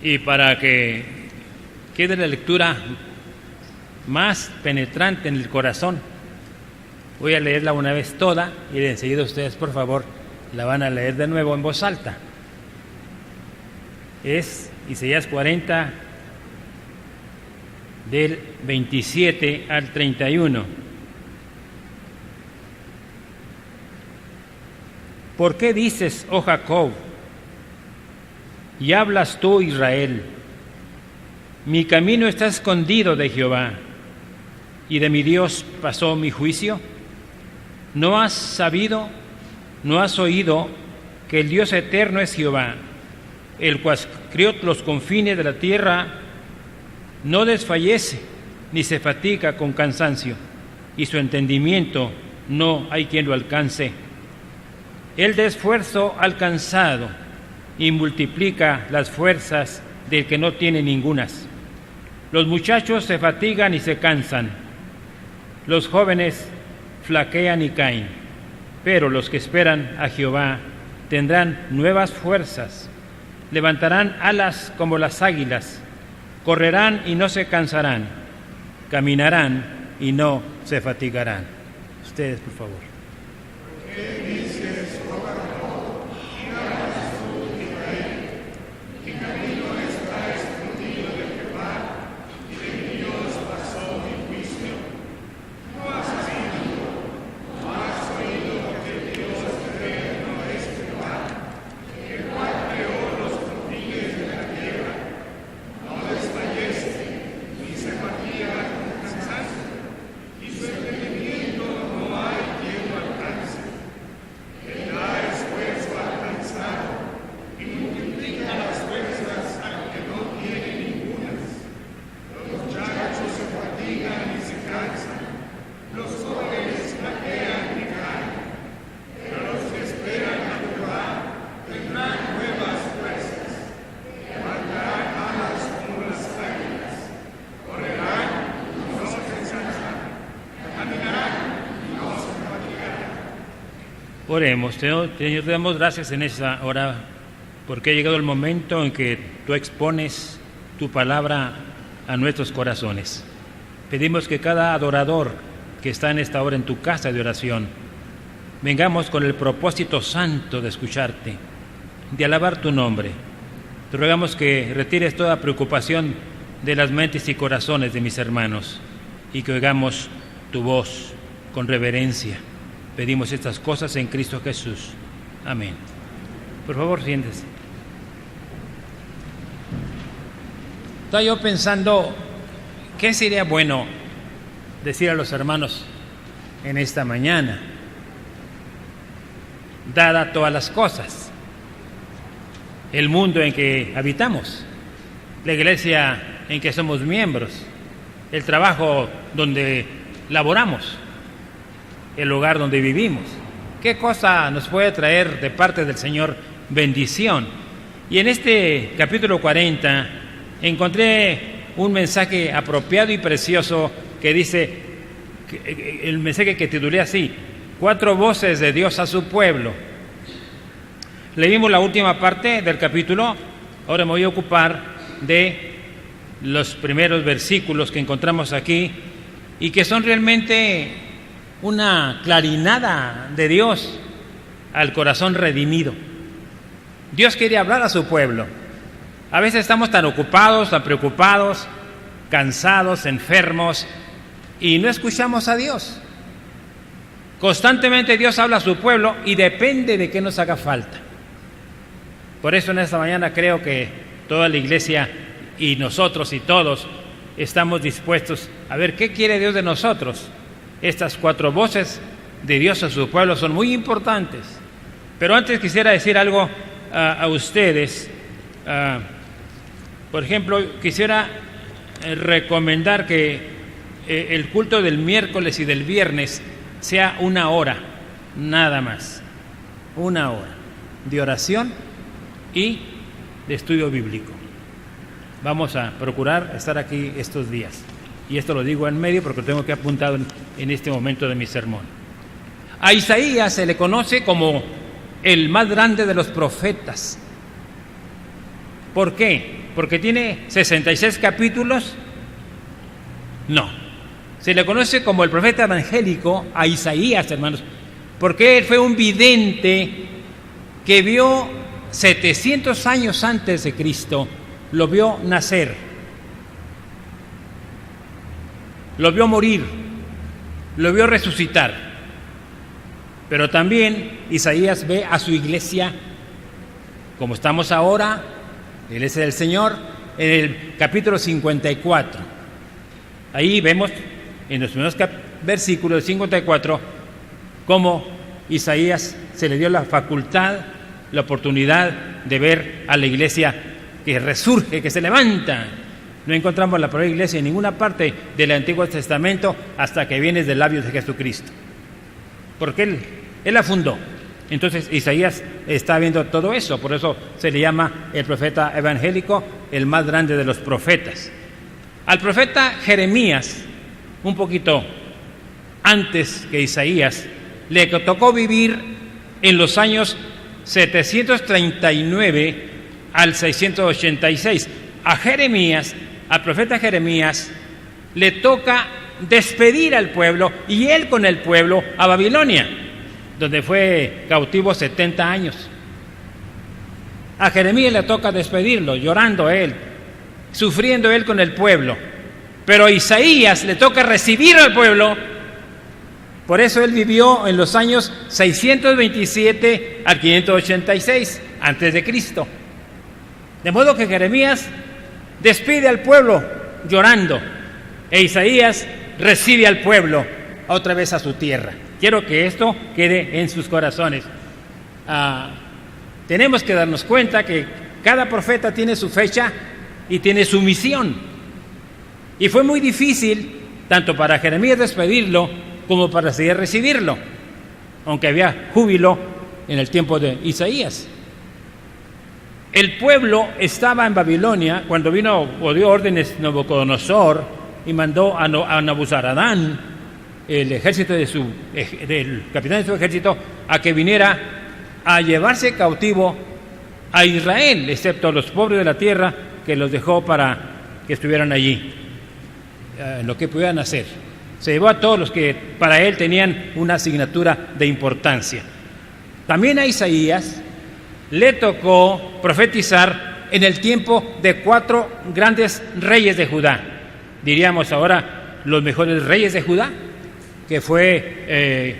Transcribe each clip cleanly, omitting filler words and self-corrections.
Y para que quede la lectura más penetrante en el corazón, voy a leerla una vez toda y de enseguida ustedes, por favor, la van a leer de nuevo en voz alta. Es Isaías 40, del 27 al 31. ¿Por qué dices, oh Jacob, y hablas tú, Israel? Mi camino está escondido de Jehová, y de mi Dios pasó mi juicio. ¿No has sabido, no has oído que el Dios eterno es Jehová, el cual crió los confines de la tierra? No desfallece ni se fatiga con cansancio, y su entendimiento no hay quien lo alcance. Él da esfuerzo al cansado y multiplica las fuerzas del que no tiene ningunas. Los muchachos se fatigan y se cansan, los jóvenes flaquean y caen, pero los que esperan a Jehová tendrán nuevas fuerzas, levantarán alas como las águilas, correrán y no se cansarán, caminarán y no se fatigarán. Ustedes, por favor. Oremos. Señor, te damos gracias en esta hora porque ha llegado el momento en que tú expones tu palabra a nuestros corazones. Pedimos que cada adorador que está en esta hora en tu casa de oración, vengamos con el propósito santo de escucharte, de alabar tu nombre. Te rogamos que retires toda preocupación de las mentes y corazones de mis hermanos y que oigamos tu voz con reverencia. Pedimos estas cosas en Cristo Jesús. Amén. Por favor, siéntese. Estaba yo pensando, ¿qué sería bueno decir a los hermanos en esta mañana? Dada todas las cosas, el mundo en que habitamos, la iglesia en que somos miembros, el trabajo donde laboramos, el lugar donde vivimos. ¿Qué cosa nos puede traer de parte del Señor bendición? Y en este capítulo 40 encontré un mensaje apropiado y precioso que dice, el mensaje que titulé así, 4 voces de Dios a su pueblo. Leímos la última parte del capítulo, ahora me voy a ocupar de los primeros versículos que encontramos aquí y que son realmente una clarinada de Dios al corazón redimido. Dios quiere hablar a su pueblo. A veces estamos tan ocupados, tan preocupados, cansados, enfermos y no escuchamos a Dios. Constantemente Dios habla a su pueblo y depende de qué nos haga falta. Por eso en esta mañana creo que toda la iglesia y nosotros y todos estamos dispuestos a ver qué quiere Dios de nosotros. Estas 4 voces de Dios a su pueblo son muy importantes. Pero antes quisiera decir algo a ustedes. Por ejemplo, quisiera recomendar que el culto del miércoles y del viernes sea 1 hora, nada más. 1 hora de oración y de estudio bíblico. Vamos a procurar estar aquí estos días. Y esto lo digo en medio porque lo tengo que apuntado en este momento de mi sermón. A Isaías se le conoce como el más grande de los profetas. ¿Por qué? porque tiene 66 capítulos. No. Se le conoce como el profeta evangélico a Isaías, hermanos, porque él fue un vidente que vio 700 años antes de Cristo, lo vio nacer, lo vio morir, lo vio resucitar. Pero también Isaías ve a su iglesia como estamos ahora, la iglesia del Señor, en el capítulo 54. Ahí vemos en los primeros versículos del 54 cómo Isaías se le dio la facultad, la oportunidad de ver a la iglesia que resurge, que se levanta. No encontramos la palabra iglesia en ninguna parte del Antiguo Testamento hasta que viene de labios de Jesucristo, porque Él la fundó. Entonces Isaías está viendo todo eso, por eso se le llama el profeta evangélico, el más grande de los profetas. Al profeta Jeremías, un poquito antes que Isaías, le tocó vivir en los años 739 al 686. A Jeremías, al profeta Jeremías, le toca despedir al pueblo, y él con el pueblo, a Babilonia, donde fue cautivo 70 años. A Jeremías le toca despedirlo, llorando él, sufriendo él con el pueblo. Pero a Isaías le toca recibir al pueblo. Por eso él vivió en los años 627 al 586 antes de Cristo. De modo que Jeremías despide al pueblo llorando, e Isaías recibe al pueblo otra vez a su tierra. Quiero que esto quede en sus corazones. Tenemos que darnos cuenta que cada profeta tiene su fecha y tiene su misión. Y fue muy difícil, tanto para Jeremías despedirlo, como para seguir recibirlo, aunque había júbilo en el tiempo de Isaías. El pueblo estaba en Babilonia cuando vino o dio órdenes Nabucodonosor y mandó a Nabuzaradán, el ejército del capitán de su ejército, a que viniera a llevarse cautivo a Israel, excepto a los pobres de la tierra, que los dejó para que estuvieran allí, lo que pudieran hacer. Se llevó a todos los que para él tenían una asignatura de importancia. También a Isaías le tocó profetizar en el tiempo de 4 grandes reyes de Judá. Diríamos ahora los mejores reyes de Judá, que fue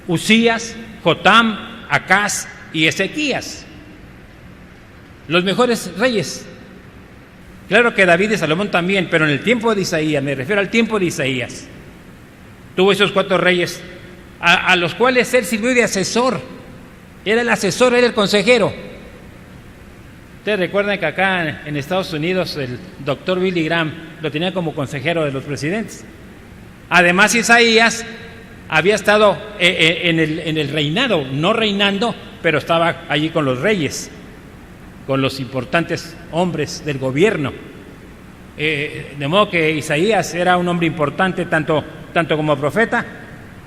Usías, Jotam, Acaz y Ezequías. Los mejores reyes. Claro que David y Salomón también, pero en el tiempo de Isaías, me refiero al tiempo de Isaías, tuvo esos 4 reyes a los cuales él sirvió de asesor. Era el asesor, era el consejero. Ustedes recuerdan que acá en Estados Unidos el doctor Billy Graham lo tenía como consejero de los presidentes. Además, Isaías había estado en el reinado, no reinando, pero estaba allí con los reyes, con los importantes hombres del gobierno. De modo que Isaías era un hombre importante tanto como profeta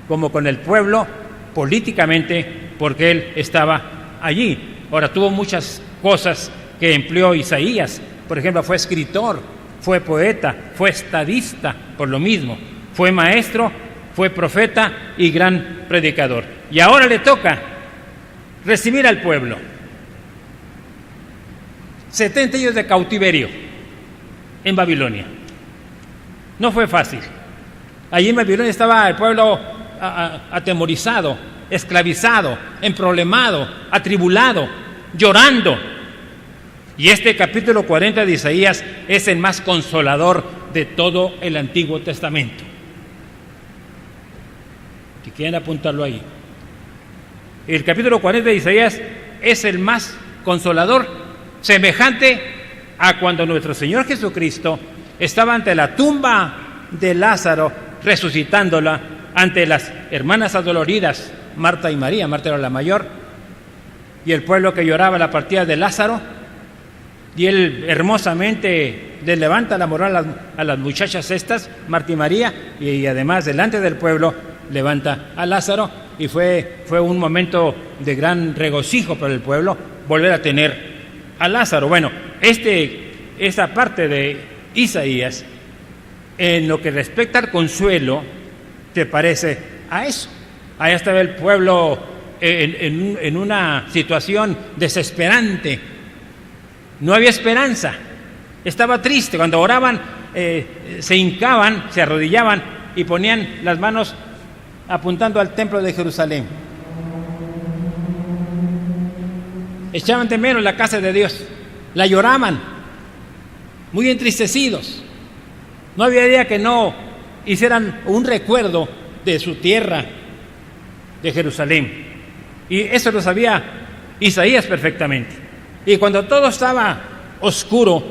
como con el pueblo políticamente, porque él estaba allí. Ahora, tuvo muchas cosas que empleó Isaías. Por ejemplo, fue escritor, fue poeta, fue estadista, por lo mismo. Fue maestro, fue profeta y gran predicador. Y ahora le toca recibir al pueblo. 70 años de cautiverio en Babilonia. No fue fácil. Allí en Babilonia estaba el pueblo atemorizado, esclavizado, emproblemado, atribulado, llorando. Y este capítulo 40 de Isaías es el más consolador de todo el Antiguo Testamento. Si quieren apuntarlo ahí. El capítulo 40 de Isaías es el más consolador, semejante a cuando nuestro Señor Jesucristo estaba ante la tumba de Lázaro, resucitándola ante las hermanas adoloridas, Marta y María. Marta era la mayor, y el pueblo que lloraba la partida de Lázaro, y él hermosamente le levanta la moral a las muchachas estas, Marta y María, y además delante del pueblo levanta a Lázaro, y fue un momento de gran regocijo para el pueblo volver a tener a Lázaro. Bueno, este esa parte de Isaías, en lo que respecta al consuelo, se parece a eso. Allá estaba el pueblo en una situación desesperante. No había esperanza. Estaba triste. Cuando oraban, se hincaban, se arrodillaban y ponían las manos apuntando al templo de Jerusalén. Echaban de menos la casa de Dios. La lloraban, muy entristecidos. No había día que no hicieran un recuerdo de su tierra, de Jerusalén. Y eso lo sabía Isaías perfectamente. Y cuando todo estaba oscuro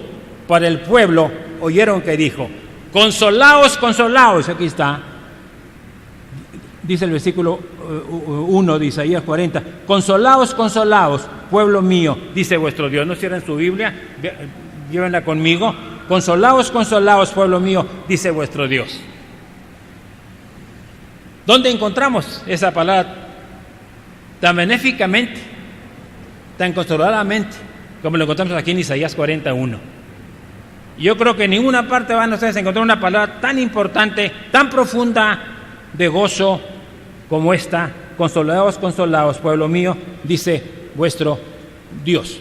para el pueblo, oyeron que dijo: consolaos, consolaos. Aquí está, dice el versículo 1 de Isaías 40, consolaos, consolaos, pueblo mío, dice vuestro Dios. No cierren su Biblia, llévenla conmigo. Consolaos, consolaos, pueblo mío, dice vuestro Dios. ¿Dónde encontramos esa palabra tan benéficamente, tan consoladamente, como lo encontramos aquí en Isaías 41? Yo creo que en ninguna parte van ustedes a encontrar una palabra tan importante, tan profunda de gozo como esta: consolaos, consolaos, pueblo mío, dice vuestro Dios.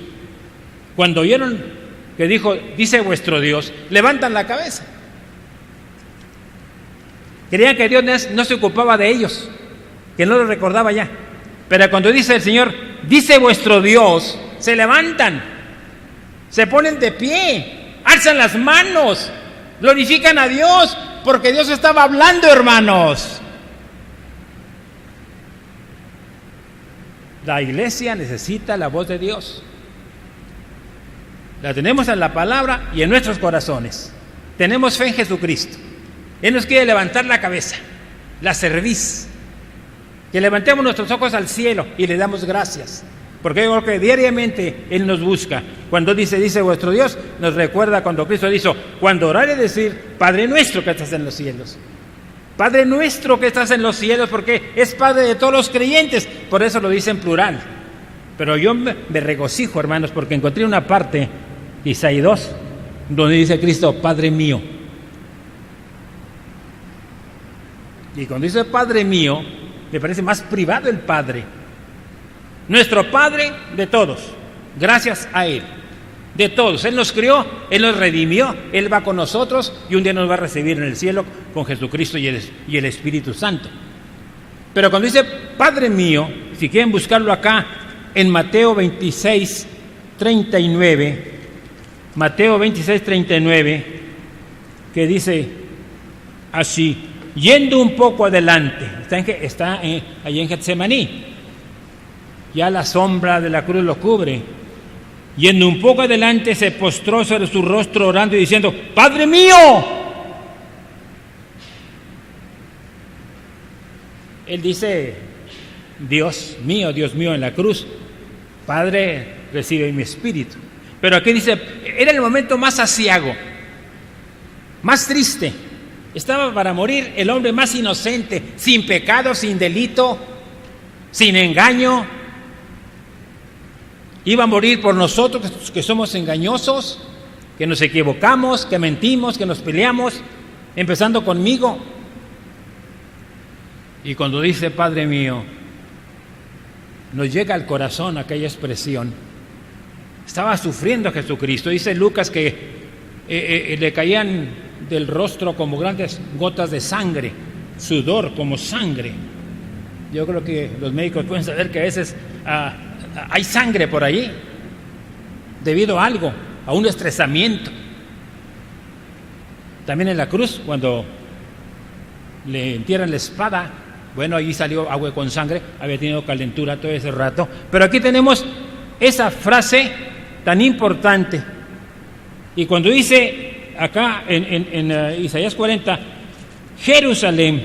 Cuando oyeron que dijo, dice vuestro Dios, levantan la cabeza. Creían que Dios no se ocupaba de ellos, que no lo recordaba ya. Pero cuando dice el Señor, dice vuestro Dios, se levantan, se ponen de pie, alzan las manos, glorifican a Dios, porque Dios estaba hablando, hermanos. La iglesia necesita la voz de Dios. La tenemos en la palabra y en nuestros corazones. Tenemos fe en Jesucristo. Él nos quiere levantar la cabeza, la cerviz, que levantemos nuestros ojos al cielo y le damos gracias, porque yo creo que diariamente Él nos busca. Cuando dice vuestro Dios, nos recuerda cuando Cristo dijo: cuando orar, es decir, Padre nuestro que estás en los cielos. Padre nuestro que estás en los cielos, porque es Padre de todos los creyentes, por eso lo dice en plural. Pero yo me regocijo, hermanos, porque encontré una parte de Isaías 2 donde dice Cristo: Padre mío. Y cuando dice Padre mío, me parece más privado el Padre. Nuestro Padre de todos, gracias a Él, de todos. Él nos crió, Él nos redimió, Él va con nosotros y un día nos va a recibir en el cielo con Jesucristo y el Espíritu Santo. Pero cuando dice Padre mío, si quieren buscarlo acá en Mateo 26, 39, Mateo 26, 39, que dice así: yendo un poco adelante, está allí en Getsemaní, ya la sombra de la cruz lo cubre. Yendo un poco adelante, se postró sobre su rostro orando y diciendo: Padre mío. Él dice: Dios mío en la cruz, Padre, recibe mi espíritu. Pero aquí dice, era el momento más aciago, más triste. Estaba para morir el hombre más inocente, sin pecado, sin delito, sin engaño. Iba a morir por nosotros que somos engañosos, que nos equivocamos, que mentimos, que nos peleamos, empezando conmigo. Y cuando dice Padre mío, nos llega al corazón aquella expresión. Estaba sufriendo Jesucristo. Dice Lucas que le caían del rostro como grandes gotas de sangre, sudor como sangre. Yo creo que los médicos pueden saber que a veces hay sangre por ahí debido a algo, a un estresamiento. También en la cruz, cuando le entierran la espada, bueno, allí salió agua con sangre, había tenido calentura todo ese rato. Pero aquí tenemos esa frase tan importante. Y cuando dice acá en Isaías 40, Jerusalén,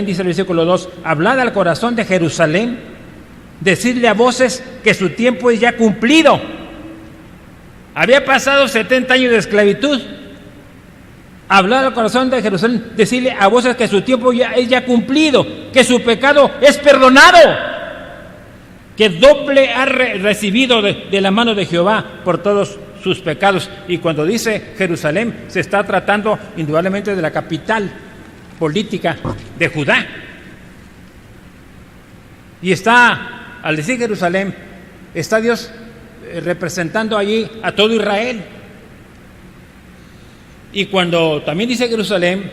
dice el versículo 2, hablad al corazón de Jerusalén, decirle a voces que su tiempo es ya cumplido. Había pasado 70 años de esclavitud. Hablar al corazón de Jerusalén, decirle a voces que su tiempo ya es ya cumplido, que su pecado es perdonado. que doble ha recibido de la mano de Jehová por todos sus pecados. Y cuando dice Jerusalén, se está tratando indudablemente de la capital política de Judá. Y está, al decir Jerusalén, está Dios representando allí a todo Israel. Y cuando también dice Jerusalén,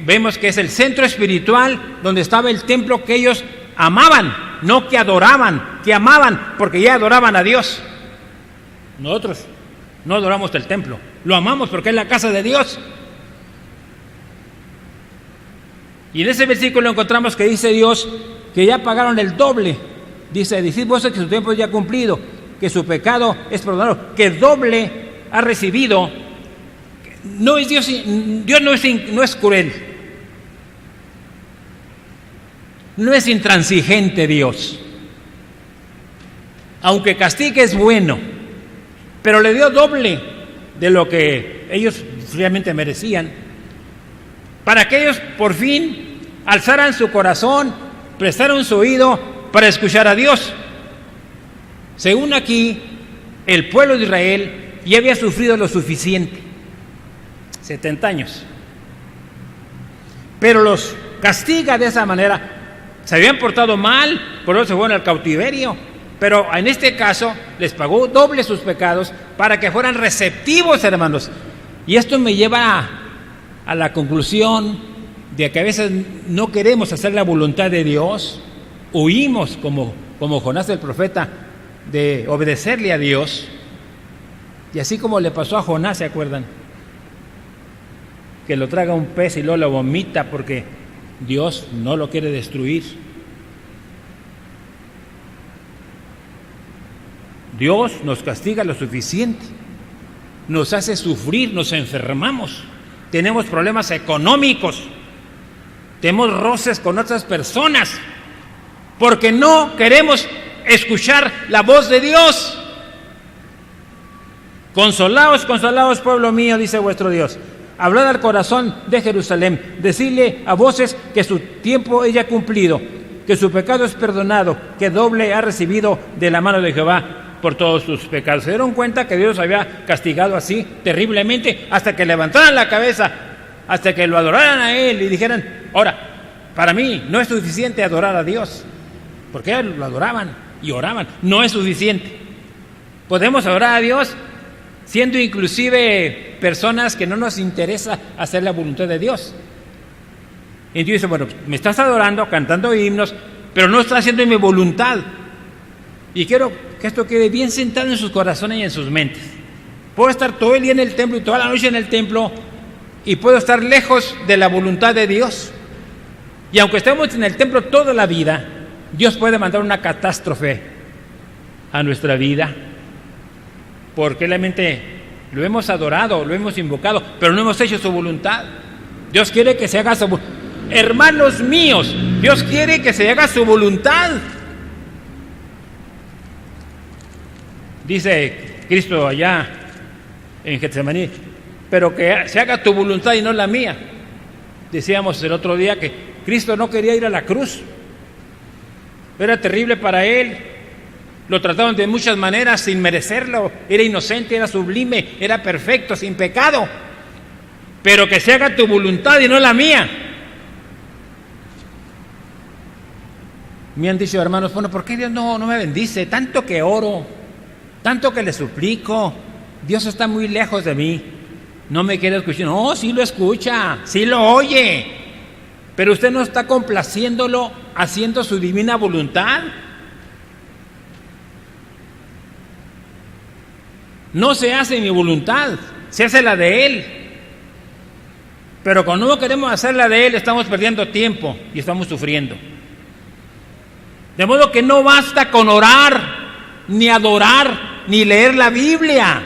vemos que es el centro espiritual donde estaba el templo que ellos amaban, no que adoraban, que amaban, porque ya adoraban a Dios. Nosotros no adoramos el templo, lo amamos porque es la casa de Dios. Y en ese versículo encontramos que dice Dios que ya pagaron el doble. Dice, decid vos que su tiempo es ya cumplido, que su pecado es perdonado, que doble ha recibido. No es Dios no es cruel, no es intransigente Dios. Aunque castigue es bueno, pero le dio doble de lo que ellos realmente merecían, para que ellos por fin alzaran su corazón, prestaran su oído para escuchar a Dios. Según aquí, el pueblo de Israel ya había sufrido lo suficiente, 70 años, pero los castiga de esa manera. Se habían portado mal, por eso se fueron al cautiverio, pero en este caso les pagó doble sus pecados para que fueran receptivos, hermanos. Y esto me lleva a la conclusión de que a veces no queremos hacer la voluntad de Dios, huimos como Jonás el profeta de obedecerle a Dios. Y así como le pasó a Jonás, ¿se acuerdan? Que lo traga un pez y luego lo vomita porque Dios no lo quiere destruir. Dios nos castiga lo suficiente, nos hace sufrir, nos enfermamos, tenemos problemas económicos, tenemos roces con otras personas, porque no queremos escuchar la voz de Dios. Consolaos, consolaos, pueblo mío, dice vuestro Dios. Hablad al corazón de Jerusalén, decidle a voces que su tiempo es ya cumplido, que su pecado es perdonado, que doble ha recibido de la mano de Jehová por todos sus pecados. Se dieron cuenta que Dios había castigado así terriblemente hasta que levantaran la cabeza, hasta que lo adoraran a Él y dijeran, ahora, para mí no es suficiente adorar a Dios, porque ellos lo adoraban y oraban, no es suficiente. Podemos adorar a Dios siendo inclusive personas que no nos interesa hacer la voluntad de Dios. Y Dios dice, bueno, me estás adorando, cantando himnos, pero no estás haciendo mi voluntad. Y quiero que esto quede bien sentado en sus corazones y en sus mentes. Puedo estar todo el día en el templo y toda la noche en el templo y puedo estar lejos de la voluntad de Dios. Y aunque estemos en el templo toda la vida, Dios puede mandar una catástrofe a nuestra vida, porque realmente lo hemos adorado, lo hemos invocado, pero no hemos hecho su voluntad. Dios quiere que se haga su voluntad. Hermanos míos, Dios quiere que se haga su voluntad. Dice Cristo allá en Getsemaní, pero que se haga tu voluntad y no la mía. Decíamos el otro día que Cristo no quería ir a la cruz. Era terrible para Él. Lo trataban de muchas maneras sin merecerlo. Era inocente, era sublime, era perfecto, sin pecado. Pero que se haga tu voluntad y no la mía. Me han dicho, hermanos, bueno, ¿por qué Dios no me bendice? Tanto que oro, tanto que le suplico, Dios está muy lejos de mí, no me quiere escuchar. No, sí lo escucha, sí lo oye, pero usted no está complaciéndolo, haciendo su divina voluntad. No se hace mi voluntad, se hace la de Él. Pero cuando no queremos hacer la de Él, estamos perdiendo tiempo y estamos sufriendo. De modo que no basta con orar, ni adorar, ni leer la Biblia.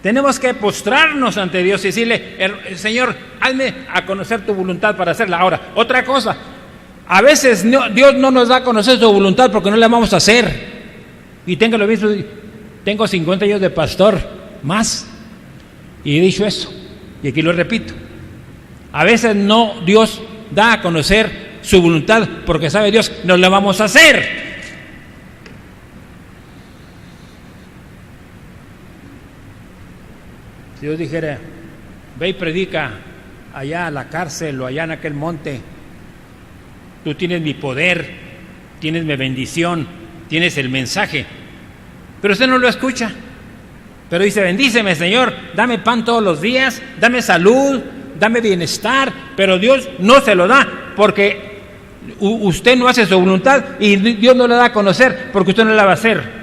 Tenemos que postrarnos ante Dios y decirle, Señor, hazme a conocer tu voluntad para hacerla. Ahora, otra cosa, a veces Dios no nos da a conocer su voluntad porque no la vamos a hacer. Y tengo 50 años de pastor, más, y he dicho eso, y aquí lo repito. A veces no Dios da a conocer su voluntad, porque sabe Dios, no la vamos a hacer. Si Dios dijera, ve y predica allá a la cárcel o allá en aquel monte, tú tienes mi poder, tienes mi bendición, tienes el mensaje, pero usted no lo escucha. Pero dice, bendíceme, Señor, dame pan todos los días, dame salud, dame bienestar, pero Dios no se lo da porque usted no hace su voluntad y Dios no la da a conocer porque usted no la va a hacer.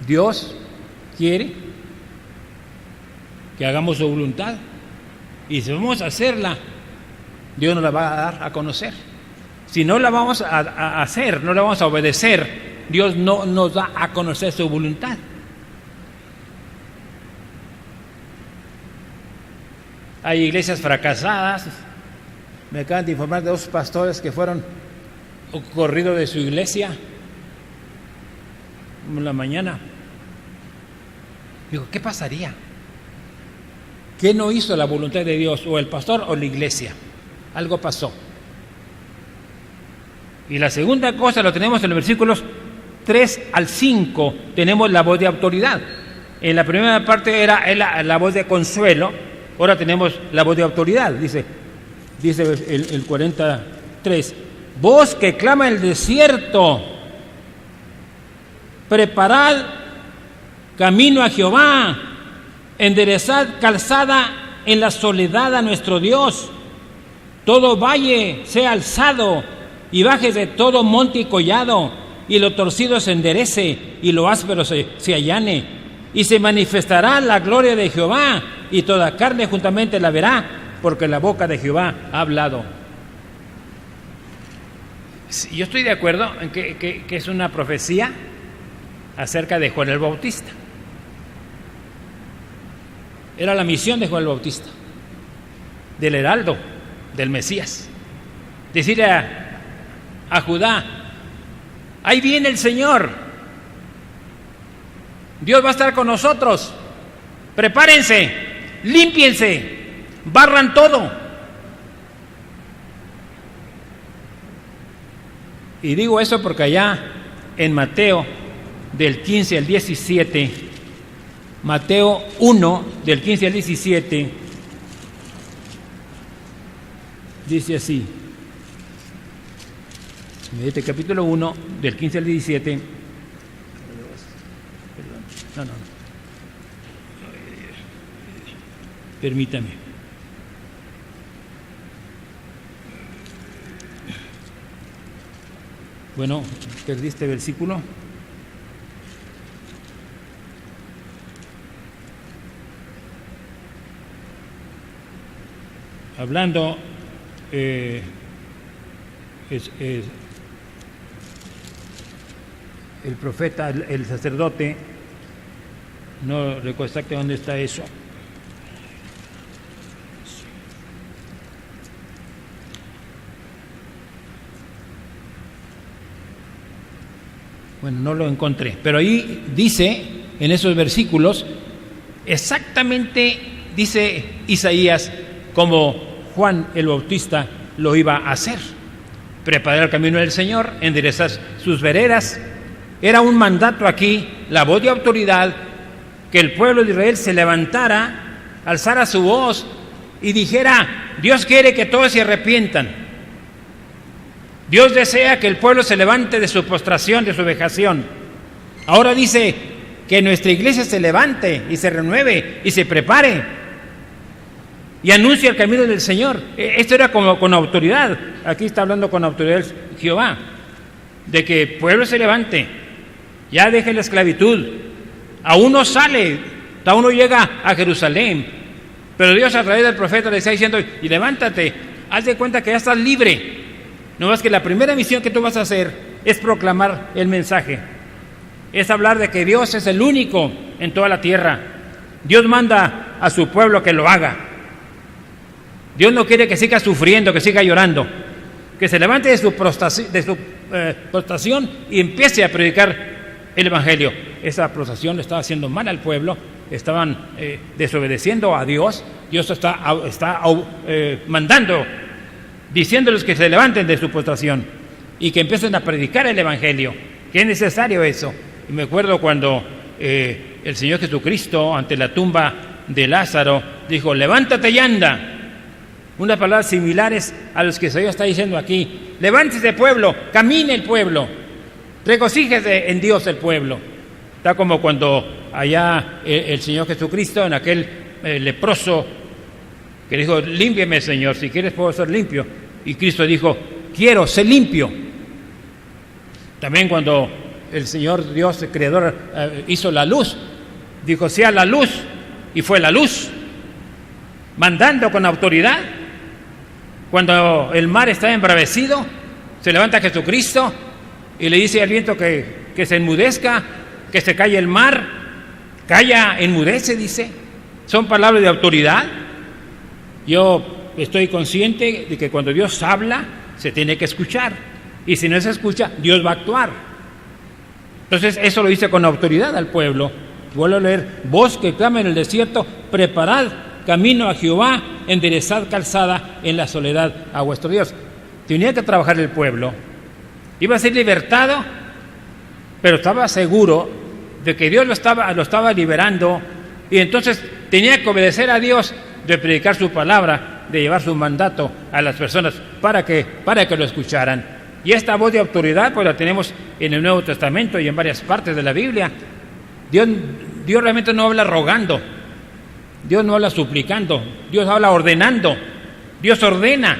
Dios quiere que hagamos su voluntad y si vamos a hacerla, Dios nos la va a dar a conocer. Si no la vamos a hacer, no la vamos a obedecer, Dios no nos da a conocer su voluntad. Hay iglesias fracasadas. Me acaban de informar de 2 pastores que fueron corridos de su iglesia en la mañana. Digo, ¿qué pasaría? ¿Quién no hizo la voluntad de Dios? ¿O el pastor o la iglesia? Algo pasó. Y la segunda cosa lo tenemos en los versículos 3 al 5, tenemos la voz de autoridad. En la primera parte era la voz de consuelo, ahora tenemos la voz de autoridad. Dice el 43, voz que clama en el desierto, preparad camino a Jehová, enderezad calzada en la soledad a nuestro Dios, todo valle sea alzado y bajes de todo monte y collado, y lo torcido se enderece y lo áspero se allane, y se manifestará la gloria de Jehová, y toda carne juntamente la verá, porque la boca de Jehová ha hablado. Yo estoy de acuerdo en que es una profecía acerca de Juan el Bautista. Era la misión de Juan el Bautista, del heraldo, del Mesías. Decirle a Judá, ahí viene el Señor, Dios va a estar con nosotros, prepárense, límpiense, barran todo. Y digo eso porque allá en Mateo del 15 al 17, Mateo 1 del 15 al 17, dice así, este capítulo 1 del 15 al 17, no, permítame. Bueno, perdiste versículo. Hablando el profeta, el sacerdote, no recuerdo exactamente dónde está eso. Bueno, no lo encontré, pero ahí dice, en esos versículos, exactamente dice Isaías como Juan el Bautista lo iba a hacer. Preparar el camino del Señor, enderezar sus veredas. Era un mandato aquí, la voz de autoridad, que el pueblo de Israel se levantara, alzara su voz y dijera, Dios quiere que todos se arrepientan. Dios desea que el pueblo se levante de su postración, de su vejación. Ahora dice que nuestra iglesia se levante y se renueve y se prepare y anuncie el camino del Señor. Esto era como con autoridad. Aquí está hablando con autoridad Jehová, de que el pueblo se levante, ya deje la esclavitud. Aún no sale, aún no llega a Jerusalén, pero Dios a través del profeta le está diciendo, y levántate, haz de cuenta que ya estás libre. No más que la primera misión que tú vas a hacer es proclamar el mensaje, es hablar de que Dios es el único en toda la tierra. Dios manda a su pueblo que lo haga. Dios no quiere que siga sufriendo, que siga llorando, que se levante de su prostración y empiece a predicar el Evangelio. Esa prostración le estaba haciendo mal al pueblo estaban desobedeciendo a Dios, Dios está mandando, diciéndoles que se levanten de su postración y que empiecen a predicar el Evangelio, que es necesario eso. Y me acuerdo cuando el Señor Jesucristo, ante la tumba de Lázaro, dijo: levántate y anda. Unas palabras similares a las que el Señor está diciendo aquí: levántese pueblo, camine el pueblo, regocíjese en Dios el pueblo. Está como cuando allá el Señor Jesucristo, en aquel leproso, que dijo: límpiame, Señor, si quieres puedo ser limpio. Y Cristo dijo: quiero ser limpio. También cuando el Señor Dios, el Creador, hizo la luz, dijo: sea la luz, y fue la luz, mandando con autoridad. Cuando el mar está embravecido, se levanta Jesucristo y le dice al viento que se enmudezca, que se calle el mar. Calla, enmudece, dice. Son palabras de autoridad. Yo estoy consciente de que cuando Dios habla, se tiene que escuchar. Y si no se escucha, Dios va a actuar. Entonces, eso lo dice con autoridad al pueblo. Vuelvo a leer: voz que clama en el desierto, preparad camino a Jehová, enderezad calzada en la soledad a vuestro Dios. Tenía que trabajar el pueblo. Iba a ser libertado, pero estaba seguro de que Dios lo estaba liberando, y entonces tenía que obedecer a Dios, de predicar su palabra, de llevar su mandato a las personas para que lo escucharan. Y esta voz de autoridad pues la tenemos en el Nuevo Testamento y en varias partes de la Biblia. Dios realmente no habla rogando, Dios no habla suplicando, Dios habla ordenando. Dios ordena.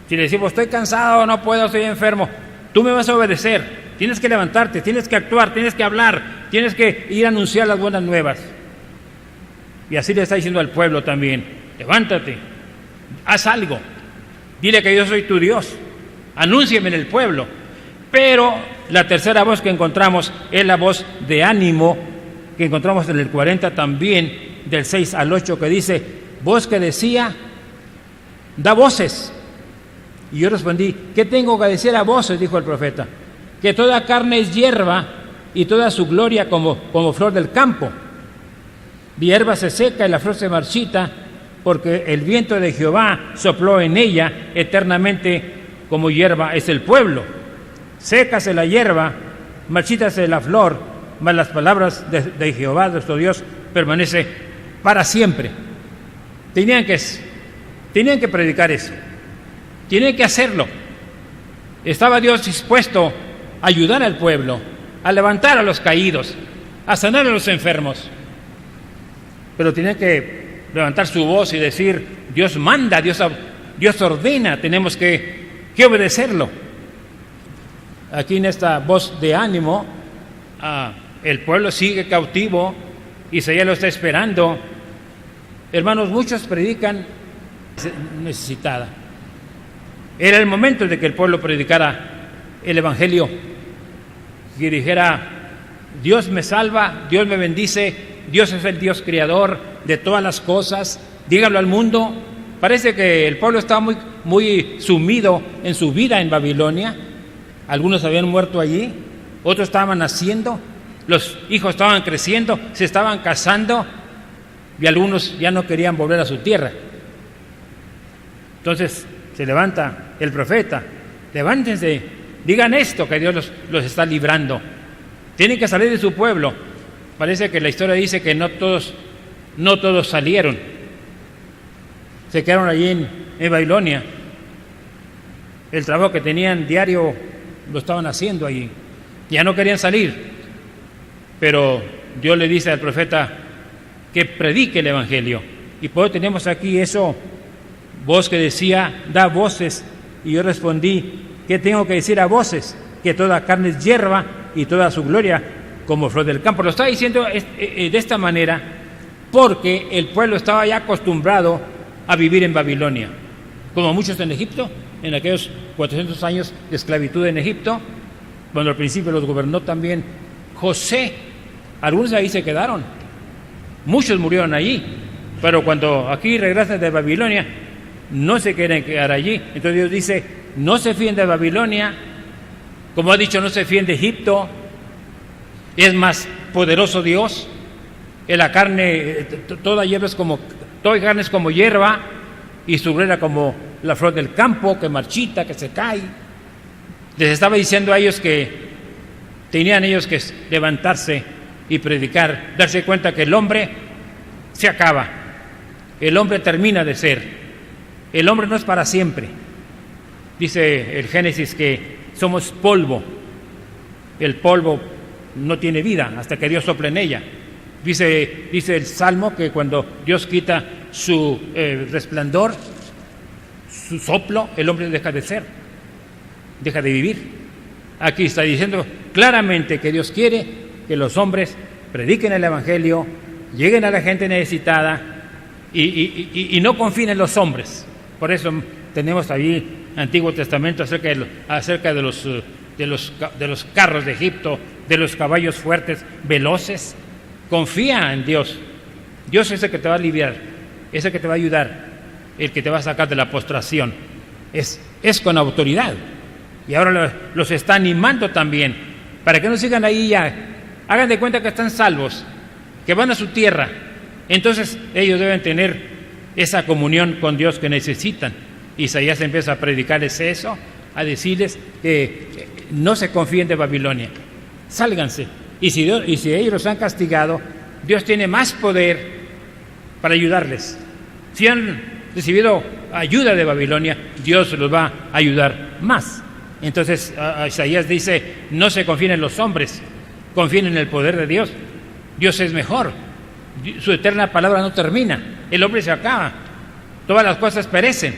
Si le decimos: estoy cansado, no puedo, estoy enfermo, tú me vas a obedecer, tienes que levantarte, tienes que actuar, tienes que hablar, tienes que ir a anunciar las buenas nuevas. Y así le está diciendo al pueblo también: levántate, haz algo, dile que yo soy tu Dios, anúnciame en el pueblo. Pero la tercera voz que encontramos es la voz de ánimo, que encontramos en el 40 también, del 6 al 8, que dice: voz que decía: da voces. Y yo respondí: ¿qué tengo que decir a voces? Dijo el profeta: que toda carne es hierba, y toda su gloria como flor del campo. Hierba se seca y la flor se marchita, porque el viento de Jehová sopló en ella. Eternamente como hierba es el pueblo. Sécase la hierba, marchítase la flor, mas las palabras de Jehová nuestro Dios permanece para siempre. Tenían que predicar eso, tienen que hacerlo. Estaba Dios dispuesto a ayudar al pueblo, a levantar a los caídos, a sanar a los enfermos, pero tienen que levantar su voz y decir: Dios manda, Dios ordena, tenemos que obedecerlo. Aquí en esta voz de ánimo, el pueblo sigue cautivo, Isaías lo está esperando. Hermanos, muchos predican necesitada. Era el momento de que el pueblo predicara el Evangelio y dijera: Dios me salva, Dios me bendice, Dios es el Dios creador de todas las cosas, dígalo al mundo. Parece que el pueblo estaba muy sumido en su vida en Babilonia. Algunos habían muerto allí, otros estaban naciendo, los hijos estaban creciendo, se estaban casando, y algunos ya no querían volver a su tierra. Entonces se levanta el profeta: levántense, digan esto, que Dios los está librando. Tienen que salir de su pueblo. Parece que la historia dice que no todos salieron, se quedaron allí en Babilonia. El trabajo que tenían diario lo estaban haciendo allí, ya no querían salir. Pero Dios le dice al profeta que predique el Evangelio. Y por eso tenemos aquí eso, voz que decía: da voces. Y yo respondí: ¿qué tengo que decir a voces? Que toda carne es hierba y toda su gloria como flor del campo. Lo está diciendo de esta manera porque el pueblo estaba ya acostumbrado a vivir en Babilonia, como muchos en Egipto, en aquellos 400 años de esclavitud en Egipto, cuando al principio los gobernó también José. Algunos ahí se quedaron, muchos murieron allí, pero cuando aquí regresan de Babilonia, no se quieren quedar allí. Entonces Dios dice: no se fíen de Babilonia, como ha dicho, no se fíen de Egipto, es más poderoso Dios. La carne, toda carne es como hierba, y su greda como la flor del campo, que marchita, que se cae. Les estaba diciendo a ellos que tenían ellos que levantarse y predicar, darse cuenta que el hombre se acaba, el hombre termina de ser, el hombre no es para siempre. Dice el Génesis que somos polvo, el polvo no tiene vida hasta que Dios sople en ella. Dice el Salmo que cuando Dios quita su resplandor, su soplo, el hombre deja de ser, deja de vivir. Aquí está diciendo claramente que Dios quiere que los hombres prediquen el Evangelio, lleguen a la gente necesitada y no confíen en los hombres. Por eso tenemos ahí Antiguo Testamento acerca de los carros de Egipto, de los caballos fuertes, veloces. Confía en Dios. Dios es el que te va a aliviar, es el que te va a ayudar, el que te va a sacar de la postración. Es con autoridad. Y ahora los está animando también, para que no sigan ahí ya. Hagan de cuenta que están salvos, que van a su tierra. Entonces ellos deben tener esa comunión con Dios que necesitan. Isaías empieza a predicarles eso, a decirles que no se confíen de Babilonia, sálganse. Y si ellos los han castigado, Dios tiene más poder para ayudarles. Si han recibido ayuda de Babilonia, Dios los va a ayudar más. Entonces Isaías dice, no se confíen en los hombres, confíen en el poder de Dios. Dios es mejor, su eterna palabra no termina, el hombre se acaba, todas las cosas perecen,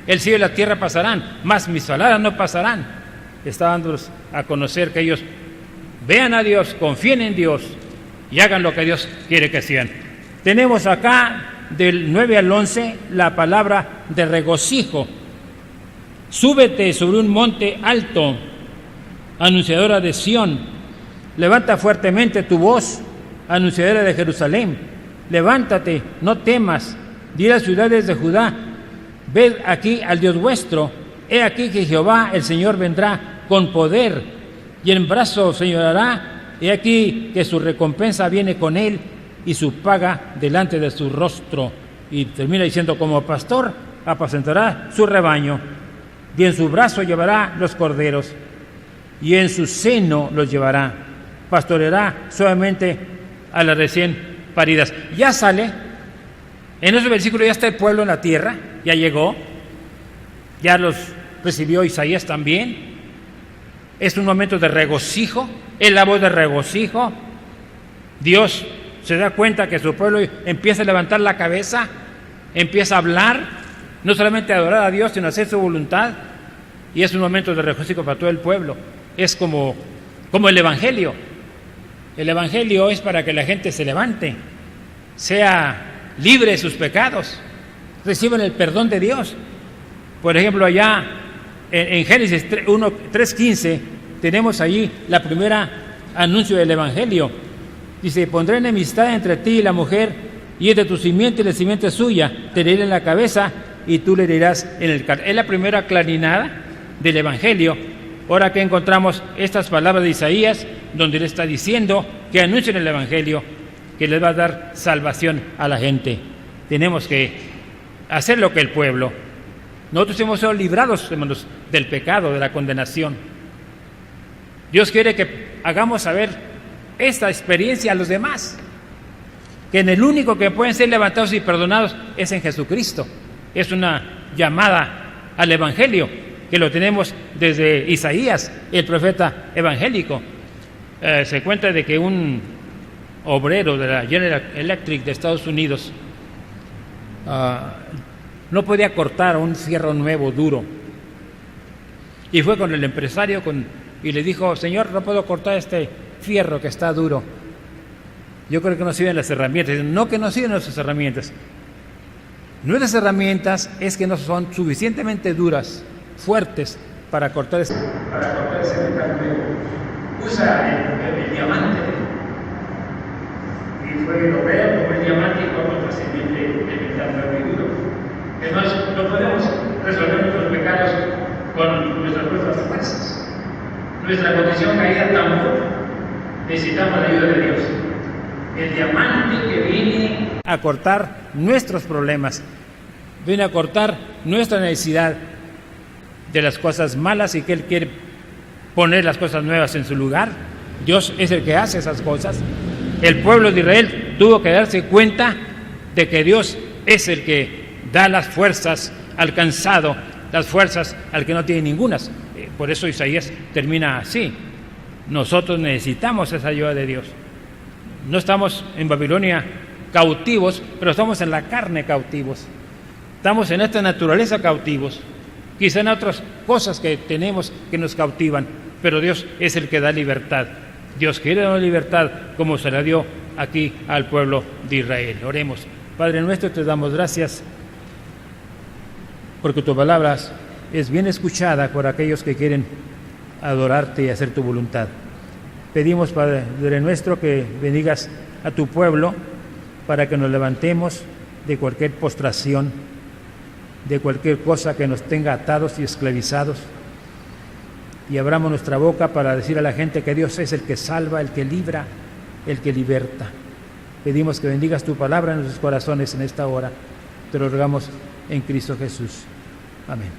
el cielo y la tierra pasarán, mas mis palabras no pasarán. Está dándolos a conocer que ellos vean a Dios, confíen en Dios y hagan lo que Dios quiere que sean. Tenemos acá del 9 al 11 la palabra de regocijo. Súbete sobre un monte alto, anunciadora de Sión. Levanta fuertemente tu voz, anunciadora de Jerusalén. Levántate, no temas. Di a las ciudades de Judá, ved aquí al Dios vuestro. He aquí que Jehová el Señor vendrá con poder y en brazo señorará. He aquí que su recompensa viene con él y su paga delante de su rostro. Y termina diciendo, como pastor apacentará su rebaño, y en su brazo llevará los corderos, y en su seno los llevará. Pastoreará suavemente a las recién paridas. Ya sale, en ese versículo ya está el pueblo en la tierra, ya llegó, ya los recibió Isaías también. Es un momento de regocijo, es la voz de regocijo. Dios se da cuenta que su pueblo empieza a levantar la cabeza, empieza a hablar, no solamente a adorar a Dios, sino a hacer su voluntad, y es un momento de regocijo para todo el pueblo. Es como el Evangelio. El Evangelio es para que la gente se levante, sea libre de sus pecados, reciban el perdón de Dios. Por ejemplo, allá en Génesis 3:15 tenemos allí la primera anuncio del Evangelio. Dice, pondré enemistad entre ti y la mujer, y entre tu simiente y la simiente suya, te heriré en la cabeza y tú le herirás en el carne. Es la primera clarinada del Evangelio. Ahora que encontramos estas palabras de Isaías, donde le está diciendo que anuncien el Evangelio, que les va a dar salvación a la gente. Tenemos que hacer lo que el pueblo. Nosotros hemos sido librados, hermanos, del pecado, de la condenación. Dios quiere que hagamos saber esta experiencia a los demás, que en el único que pueden ser levantados y perdonados es en Jesucristo. Es una llamada al Evangelio, que lo tenemos desde Isaías, el profeta evangélico. Se cuenta de que un obrero de la General Electric de Estados Unidos no podía cortar un fierro nuevo, duro. Y fue con el empresario y le dijo, señor, no puedo cortar este fierro que está duro. Yo creo que no sirven las herramientas. No que no sirven nuestras herramientas. Nuestras herramientas es que no son suficientemente duras, fuertes, para cortar ese metal nuevo. Usa el diamante. Y fue el obrero con el diamante y fue fácilmente el metal nuevo y duro. Es más, no podemos resolver nuestros pecados con nuestras propias fuerzas. Nuestra condición caída tan buena, necesitamos la ayuda de Dios. el diamante que viene a cortar nuestros problemas, viene a cortar nuestra necesidad de las cosas malas y que Él quiere poner las cosas nuevas en su lugar. Dios es el que hace esas cosas. El pueblo de Israel tuvo que darse cuenta de que Dios es el que da las fuerzas al cansado, las fuerzas al que no tiene ningunas. Por eso Isaías termina así: nosotros necesitamos esa ayuda de Dios. No estamos en Babilonia cautivos, pero estamos en la carne cautivos. Estamos en esta naturaleza cautivos. Quizá en otras cosas que tenemos que nos cautivan, pero Dios es el que da libertad. Dios quiere dar libertad como se la dio aquí al pueblo de Israel. Oremos. Padre nuestro, te damos gracias porque tu palabra es bien escuchada por aquellos que quieren adorarte y hacer tu voluntad. Pedimos, Padre nuestro, que bendigas a tu pueblo para que nos levantemos de cualquier postración, de cualquier cosa que nos tenga atados y esclavizados, y abramos nuestra boca para decir a la gente que Dios es el que salva, el que libra, el que liberta. Pedimos que bendigas tu palabra en nuestros corazones en esta hora. Te lo rogamos en Cristo Jesús. Amén.